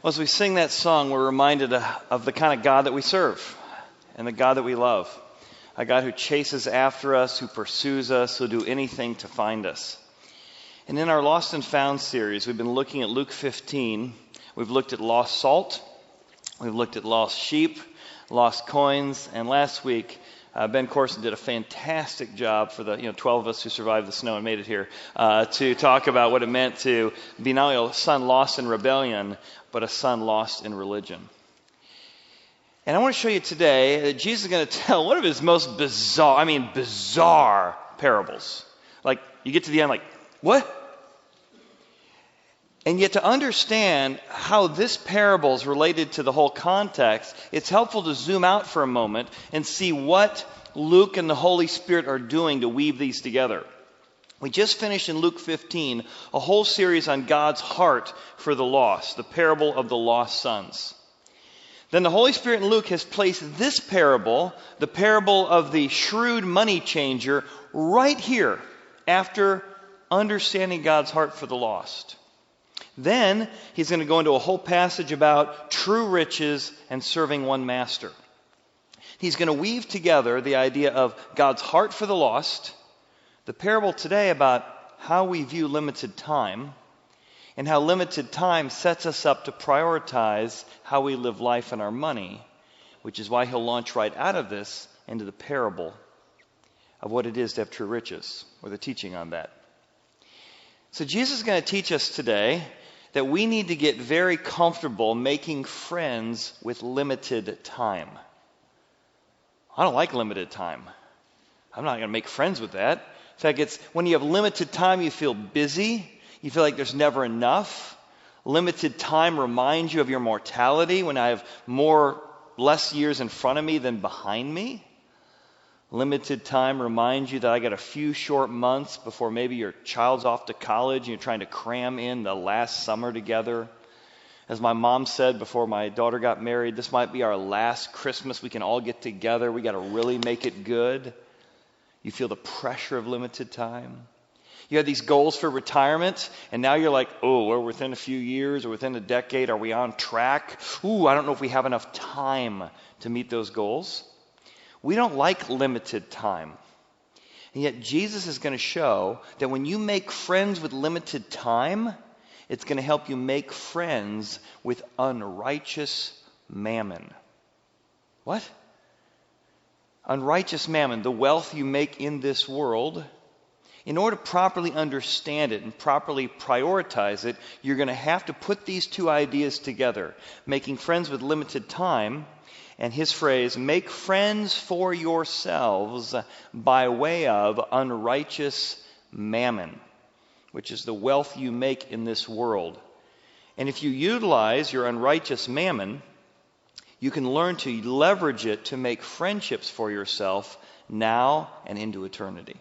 Well, as we sing that song, we're reminded of the kind of God that we serve and the God that we love. A God who chases after us, who pursues us, who'll do anything to find us. And in our Lost and Found series, we've been looking at Luke 15. We've looked at lost salt. We've looked at lost sheep, lost coins. And last week, Ben Corson did a fantastic job for the 12 of us who survived the snow and made it here to talk about what it meant to be not only a son lost in rebellion, but a son lost in religion. And I want to show you today that Jesus is going to tell one of his most bizarre parables. Like, you get to the end like, what? And yet to understand how this parable is related to the whole context, it's helpful to zoom out for a moment and see what Luke and the Holy Spirit are doing to weave these together. We just finished in Luke 15 a whole series on God's heart for the lost, the parable of the lost sons. Then the Holy Spirit in Luke has placed this parable, the parable of the shrewd money changer, right here after understanding God's heart for the lost. Then he's going to go into a whole passage about true riches and serving one master. He's going to weave together the idea of God's heart for the lost, the parable today about how we view limited time, and how limited time sets us up to prioritize how we live life and our money, which is why he'll launch right out of this into the parable of what it is to have true riches, or the teaching on that. So Jesus is going to teach us today that we need to get very comfortable making friends with limited time. I don't like limited time. I'm not going to make friends with that. In fact, it's when you have limited time, you feel busy. You feel like there's never enough. Limited time reminds you of your mortality when I have less years in front of me than behind me. Limited time reminds you that I got a few short months before maybe your child's off to college and you're trying to cram in the last summer together. As my mom said before my daughter got married, this might be our last Christmas we can all get together. We got to really make it good. You feel the pressure of limited time. You had these goals for retirement, and now you're like, oh, we're within a few years or within a decade. Are we on track? Ooh, I don't know if we have enough time to meet those goals. We don't like limited time. And yet Jesus is going to show that when you make friends with limited time, it's going to help you make friends with unrighteous mammon. What? Unrighteous mammon, the wealth you make in this world. In order to properly understand it and properly prioritize it, you're going to have to put these two ideas together. Making friends with limited time, and his phrase, make friends for yourselves by way of unrighteous mammon, which is the wealth you make in this world. And if you utilize your unrighteous mammon, you can learn to leverage it to make friendships for yourself now and into eternity.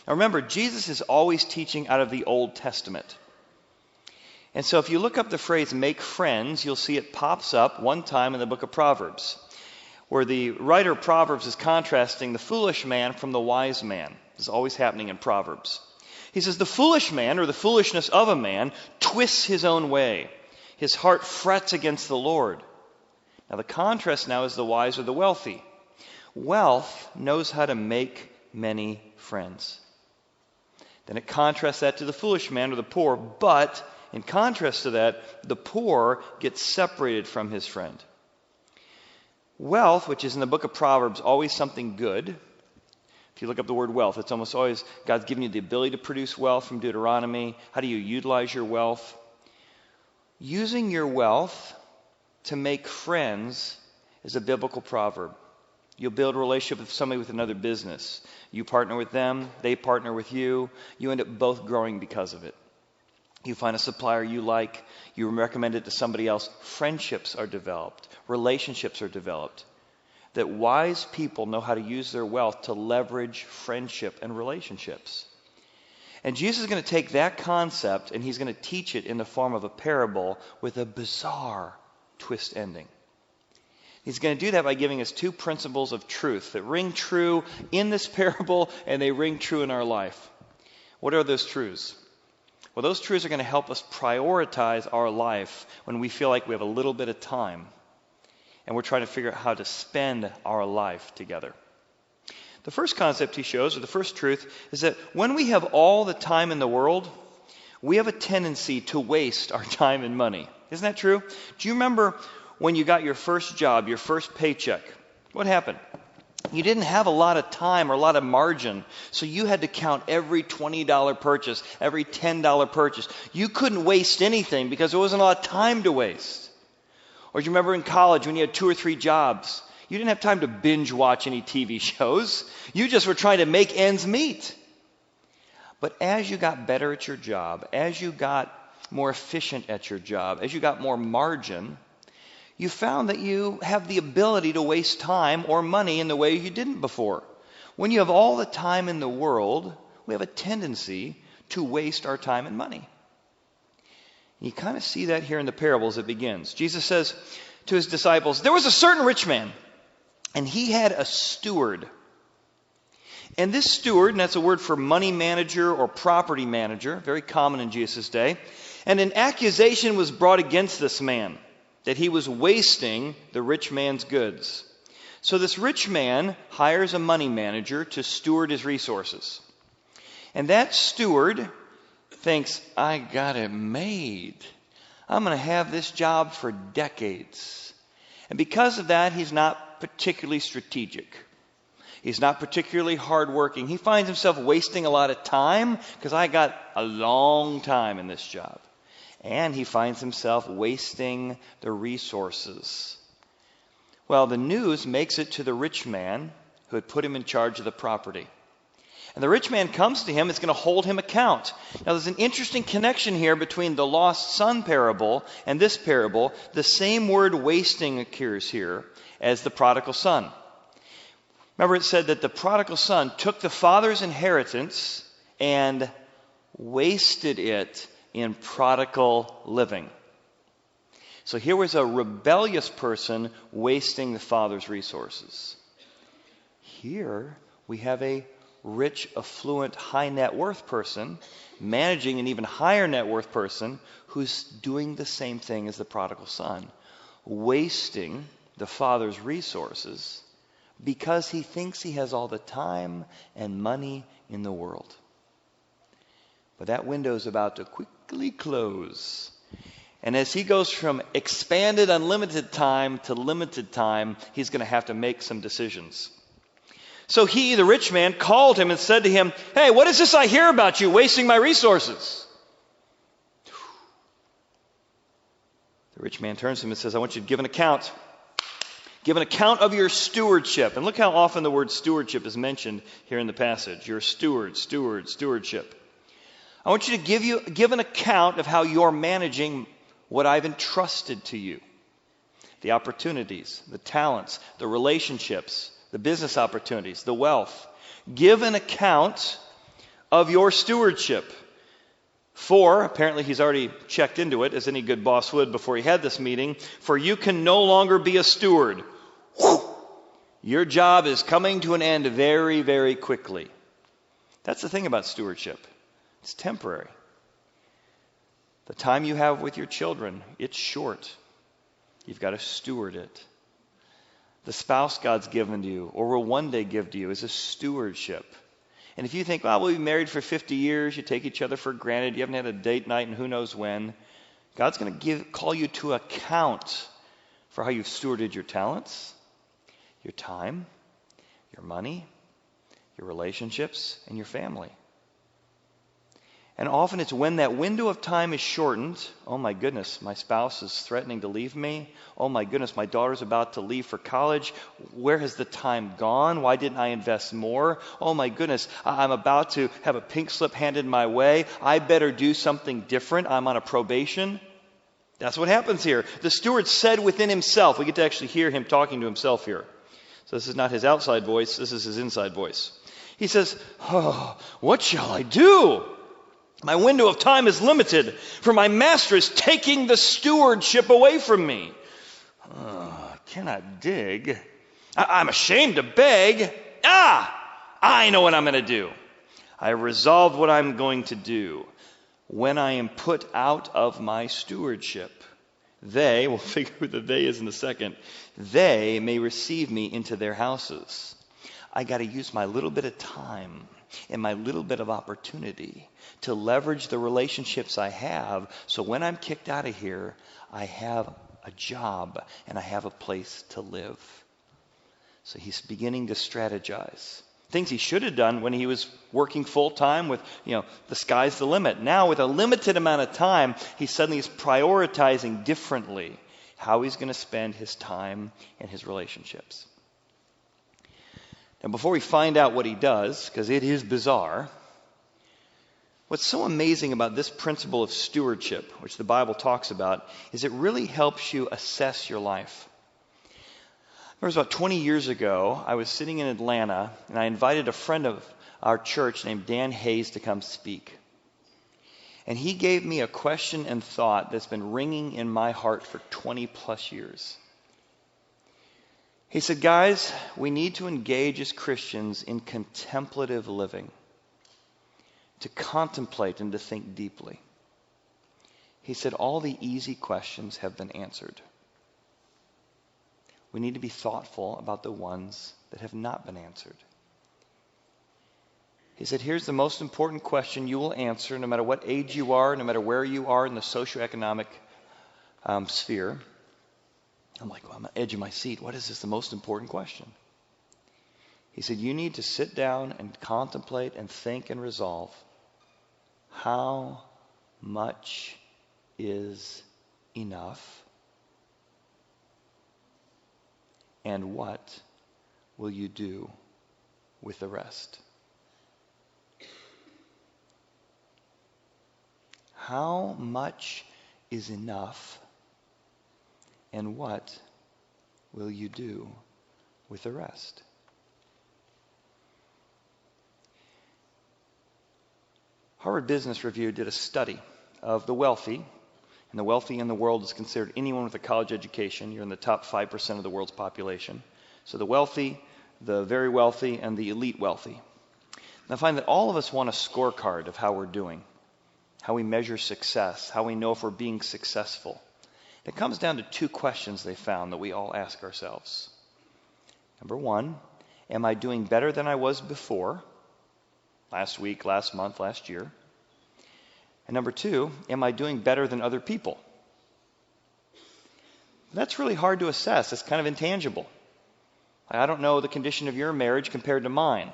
Now remember, Jesus is always teaching out of the Old Testament. And so if you look up the phrase make friends, you'll see it pops up one time in the book of Proverbs, where the writer of Proverbs is contrasting the foolish man from the wise man. This is always happening in Proverbs. He says, the foolish man, or the foolishness of a man, twists his own way. His heart frets against the Lord. Now the contrast now is the wise or the wealthy. Wealth knows how to make many friends. Then it contrasts that to the foolish man or the poor, but in contrast to that, the poor gets separated from his friend. Wealth, which is in the book of Proverbs, always something good. If you look up the word wealth, it's almost always God's given you the ability to produce wealth from Deuteronomy. How do you utilize your wealth? Using your wealth to make friends is a biblical proverb. You'll build a relationship with somebody with another business. You partner with them, they partner with you. You end up both growing because of it. You find a supplier you like, you recommend it to somebody else. Friendships are developed. Relationships are developed. That wise people know how to use their wealth to leverage friendship and relationships. And Jesus is going to take that concept and he's going to teach it in the form of a parable with a bizarre twist ending. He's going to do that by giving us two principles of truth that ring true in this parable and they ring true in our life. What are those truths? Well, those truths are going to help us prioritize our life when we feel like we have a little bit of time and we're trying to figure out how to spend our life together. The first concept he shows, or the first truth, is that when we have all the time in the world, we have a tendency to waste our time and money. Isn't that true? Do you remember when you got your first job, your first paycheck? What happened? You didn't have a lot of time or a lot of margin, so you had to count every $20 purchase, every $10 purchase. You couldn't waste anything because there wasn't a lot of time to waste. Or do you remember in college when you had 2 or 3 jobs? You didn't have time to binge watch any TV shows. You just were trying to make ends meet. But as you got better at your job, as you got more efficient at your job, as you got more margin, you found that you have the ability to waste time or money in the way you didn't before. When you have all the time in the world, we have a tendency to waste our time and money. You kind of see that here in the parables it begins. Jesus says to his disciples, there was a certain rich man, and he had a steward. And this steward, and that's a word for money manager or property manager, very common in Jesus' day, and an accusation was brought against this man, that he was wasting the rich man's goods. So this rich man hires a money manager to steward his resources. And that steward thinks, I got it made. I'm going to have this job for decades. And because of that, he's not particularly strategic. He's not particularly hardworking. He finds himself wasting a lot of time because I got a long time in this job. And he finds himself wasting the resources. Well, the news makes it to the rich man who had put him in charge of the property. And the rich man comes to him, is going to hold him account. Now, there's an interesting connection here between the lost son parable and this parable. The same word wasting occurs here as the prodigal son. Remember, it said that the prodigal son took the father's inheritance and wasted it in prodigal living. So here was a rebellious person wasting the father's resources. Here we have a rich, affluent, high net worth person managing an even higher net worth person who's doing the same thing as the prodigal son, wasting the father's resources because he thinks he has all the time and money in the world. But that window is about to quickly close. And as he goes from expanded unlimited time to limited time, he's going to have to make some decisions. So he, the rich man, called him and said to him, hey, what is this I hear about you wasting my resources? The rich man turns to him and says, I want you to give an account. Give an account of your stewardship. And look how often the word stewardship is mentioned here in the passage. You're a stewardship. I want you to give an account of how you're managing what I've entrusted to you. The opportunities, the talents, the relationships, the business opportunities, the wealth. Give an account of your stewardship. For, apparently he's already checked into it, as any good boss would before he had this meeting, for you can no longer be a steward. Your job is coming to an end very, very quickly. That's the thing about stewardship. It's temporary. The time you have with your children, it's short. You've got to steward it. The spouse God's given to you, or will one day give to you, is a stewardship. And if you think, well, we'll be married for 50 years, you take each other for granted, you haven't had a date night and who knows when, God's going to call you to account for how you've stewarded your talents, your time, your money, your relationships, and your family. And often it's when that window of time is shortened. Oh my goodness, my spouse is threatening to leave me. Oh my goodness, my daughter's about to leave for college. Where has the time gone? Why didn't I invest more? Oh my goodness, I'm about to have a pink slip handed my way. I better do something different. I'm on a probation. That's what happens here. The steward said within himself. We get to actually hear him talking to himself here. So this is not his outside voice. This is his inside voice. He says, oh, what shall I do? My window of time is limited, for my master is taking the stewardship away from me. Cannot dig. I'm ashamed to beg. I know what I'm going to do. I resolved what I'm going to do. when I am put out of my stewardship, they," we'll figure who the they is in a second, "they may receive me into their houses." I got to use my little bit of time and my little bit of opportunity to leverage the relationships I have, so when I'm kicked out of here, I have a job and I have a place to live. So he's beginning to strategize. Things he should have done when he was working full time with, the sky's the limit. Now with a limited amount of time, he suddenly is prioritizing differently how he's going to spend his time and his relationships. Now before we find out what he does, because it is bizarre, what's so amazing about this principle of stewardship, which the Bible talks about, is it really helps you assess your life. It was about 20 years ago, I was sitting in Atlanta, and I invited a friend of our church named Dan Hayes to come speak. And he gave me a question and thought that's been ringing in my heart for 20 plus years. He said, "Guys, we need to engage as Christians in contemplative living, to contemplate and to think deeply." He said, "All the easy questions have been answered. We need to be thoughtful about the ones that have not been answered." He said, "Here's the most important question you will answer, no matter what age you are, no matter where you are in the socioeconomic sphere." I'm like, well, I'm on the edge of my seat. What is this, the most important question? He said, "You need to sit down and contemplate and think and resolve, how much is enough? And what will you do with the rest?" How much is enough? And what will you do with the rest? Harvard Business Review did a study of the wealthy. And the wealthy in the world is considered anyone with a college education. You're in the top 5% of the world's population. So the wealthy, the very wealthy, and the elite wealthy. And I find that all of us want a scorecard of how we're doing, how we measure success, how we know if we're being successful. It comes down to two questions they found that we all ask ourselves. Number one, am I doing better than I was before? Last week, last month, last year. And number two, am I doing better than other people? That's really hard to assess. It's kind of intangible. I don't know the condition of your marriage compared to mine.